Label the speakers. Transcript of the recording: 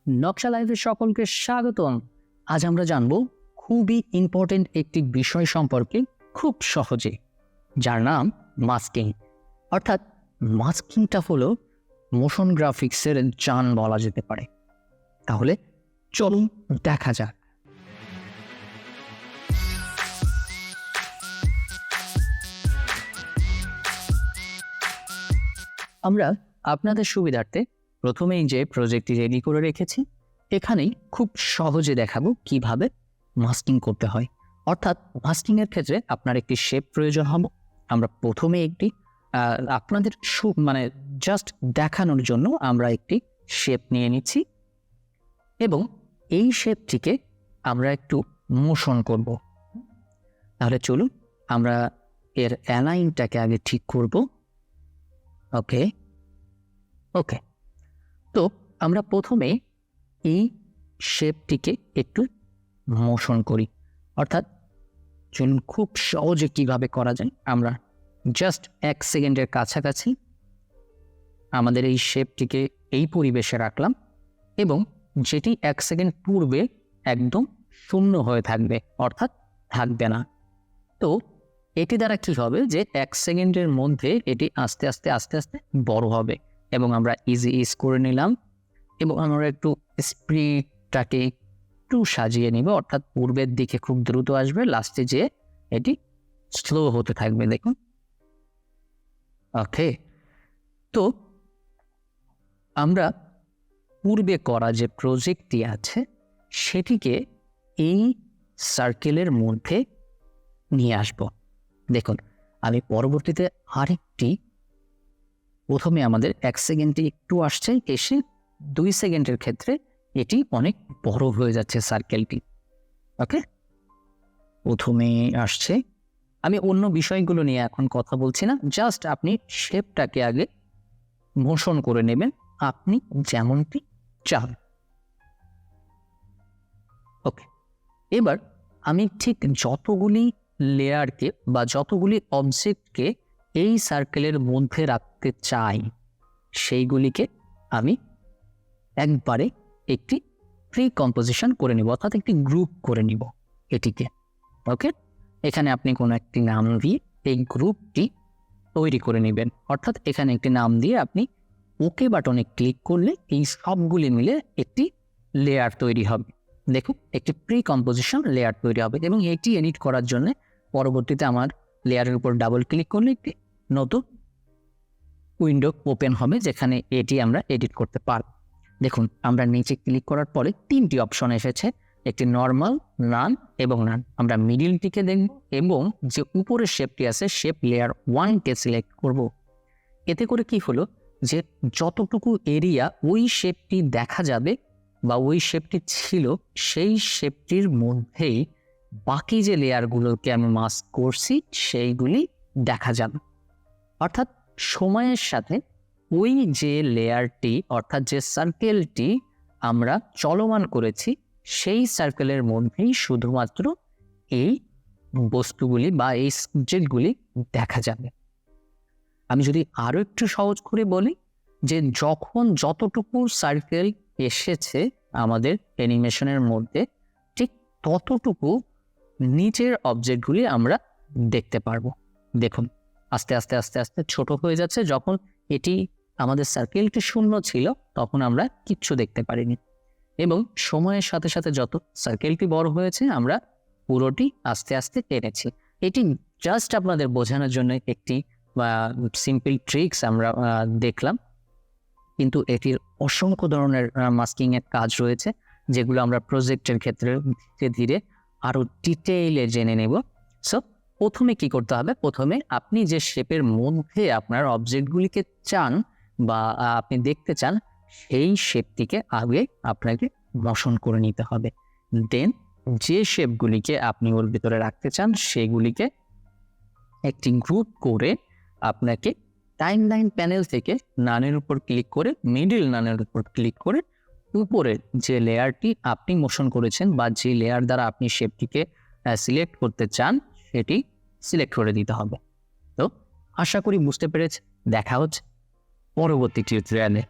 Speaker 1: নকশা লাইভে সকলকে স্বাগতম। আজ আমরা জানব খুবই ইম্পর্টেন্ট একটি বিষয় সম্পর্কে খুব সহজে, যার নাম মাস্কিং। অর্থাৎ মাস্কিংটা হলো মোশন গ্রাফিক্সের জান বলা যেতে পারে। তাহলে চলুন দেখা যাক। আমরা আপনাদের সুবিধার্থে প্রথমেই যে প্রজেক্টটি রেডি করে রেখেছি, এখানেই খুব সহজে দেখাবো কিভাবে মাস্কিং করতে হয়। অর্থাৎ মাস্কিংয়ের ক্ষেত্রে আপনার একটি শেপ প্রয়োজন হবে। আমরা প্রথমে একটি আপনাদের জাস্ট দেখানোর জন্য আমরা একটি শেপ নিয়ে নিচ্ছি এবং এই শেপটিকে আমরা একটু মোশন করব। তাহলে চলুন আমরা এর অ্যালাইনটাকে আগে ঠিক করব। ওকে, তো আমরা প্রথমে এই শেপটিকে একটু মোশন করি। অর্থাৎ চলুন খুব সহজে কিভাবে করা যায়, আমরা জাস্ট 1 সেকেন্ডের কাছাকাছি আমাদের এই শেপটিকে এই পরিবেশে রাখলাম এবং যেটি 1 সেকেন্ড পূর্বে একদম শূন্য হয়ে থাকবে, অর্থাৎ থাকবে না। তো এটি দ্বারা কি হবে যে 1 সেকেন্ডের মধ্যে এটি আস্তে আস্তে বড় হবে এবং আমরা ইজি করে নিলাম এবং আমরা একটু স্পিডটাকে একটু সাজিয়ে নিব। অর্থাৎ পূর্বের দিকে খুব দ্রুত আসবে, লাস্টে যে এটি স্লো হতে থাকবে। দেখুন, ওকে। তো আমরা পূর্বে করা যে প্রজেক্টটি আছে সেটিকে এই সার্কেলের মধ্যে নিয়ে আসব। দেখুন, আমি পরবর্তীতে আরেকটি, প্রথমে আমাদের 1 সেকেন্ডে একটু আসছে, এসে 2 সেকেন্ডের ক্ষেত্রে এটি অনেক বড় হয়ে যাচ্ছে সার্কেলটি। ওকে, প্রথমে আসছে। আমি অন্য বিষয়গুলো নিয়ে এখন কথা বলছি না, জাস্ট আপনি শেপটাকে আগে মোশন করে নেবেন আপনি যেমনটি চান। ওকে, এবার আমি ঠিক যতগুলি লেয়ারকে বা যতগুলি অবজেক্টকে এই সার্কেলের মধ্যে রাখতে চাই সেইগুলিকে আমি একবারে একটি প্রি কম্পোজিশন করে নিব, অর্থাৎ একটি গ্রুপ করে নিব এটিকে। ওকে, এখানে আপনি কোনো একটি নাম দিয়ে এই গ্রুপটি তৈরি করে নেবেন। অর্থাৎ এখানে একটি নাম দিয়ে আপনি ওকে বাটনে ক্লিক করলে এই সবগুলি মিলে একটি লেয়ার তৈরি হবে। দেখুন, একটি প্রি কম্পোজিশন লেয়ার তৈরি হবে এবং এটি এডিট করার জন্য পরবর্তীতে আমার লেয়ারের উপর ডাবল ক্লিক করলে একটি নতুন উইন্ডো ওপেন হবে যেখানে এটি আমরা এডিট করতে পারব। দেখুন, আমরা নিচে ক্লিক করার পরে 3টি অপশন এসেছে, একটি নর্মাল, নান এবং নান। আমরা মিডিলটিকে দেখব এবং যে উপরের শেপটি আছে শেপ লেয়ার 1কে সিলেক্ট করব। এতে করে কি হলো যে যতটুকু এরিয়া ওই শেপটি দেখা যাবে বা ওই শেপটি ছিল সেই শেপটির মধ্যেই বাকি যে লেয়ারগুলোকে আমি মাস্ক করছি সেইগুলি দেখা যাবে। অর্থাৎ সময়ের সাথে ওই যে লেয়ারটি, অর্থাৎ যে সার্কেলটি আমরা চলমান করেছি সেই সার্কেলের মধ্যেই শুধুমাত্র এই বস্তুগুলি বা এই সাবজেক্টগুলি দেখা যাবে। আমি যদি আরো একটু সহজ করে বলি যে যখন যতটুকু সার্কেল এসেছে আমাদের অ্যানিমেশনের মধ্যে ঠিক ততটুকু নিচের অবজেক্টগুলি আমরা দেখতে পারবো। দেখুন, আস্তে আস্তে ছোট হয়ে যাচ্ছে। যখন এটি আমাদের সার্কেলটি শূন্য ছিল তখন আমরা কিচ্ছু দেখতে পারিনি এবং সময়ের সাথে সাথে যত সার্কেলটি বড় হয়েছে আমরা পুরোটি আস্তে আস্তে টেনেছি। এটি জাস্ট আপনাদের বোঝানোর জন্য একটি সিম্পল ট্রিক্স আমরা দেখলাম, কিন্তু এটির অসংখ্য ধরনের মাস্কিং এর কাজ রয়েছে যেগুলো আমরা প্রজেক্টের ক্ষেত্রে ধীরে ধীরে আরো ডিটেইলে জেনে নেব। সো প্রথমে কি করতে হবে, প্রথমে আপনি যে শেপের মধ্যে আপনার অবজেক্টগুলিকে চান বা আপনি দেখতে চান সেই শেপটিকে আগে আপনাকে মোশন করে নিতে হবে। দেন যে শেপগুলিকে আপনি ওর ভিতরে রাখতে চান সেগুলিকে একটি গ্রুপ করে আপনাকে টাইমলাইন প্যানেল থেকে নানের উপর ক্লিক করে, মিডল নানের উপর ক্লিক করে উপরের যে লেয়ারটি আপনি মোশন করেছেন বা যে লেয়ার দ্বারা আপনি শেপটিকে সিলেক্ট করতে চান সেটি সিলেক্ট করে দিতে হবে। তো আশা করি বুঝতে পেরেছেন। দেখা হচ্ছে পরবর্তী টিউটোরিয়ালে।